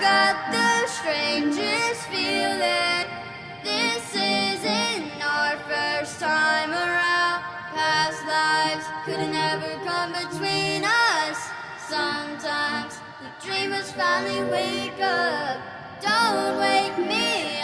got the strangest feeling. This isn't our first time around. Past lives couldn't ever come between us. Sometimes the dreamers finally wake up. Don't wake me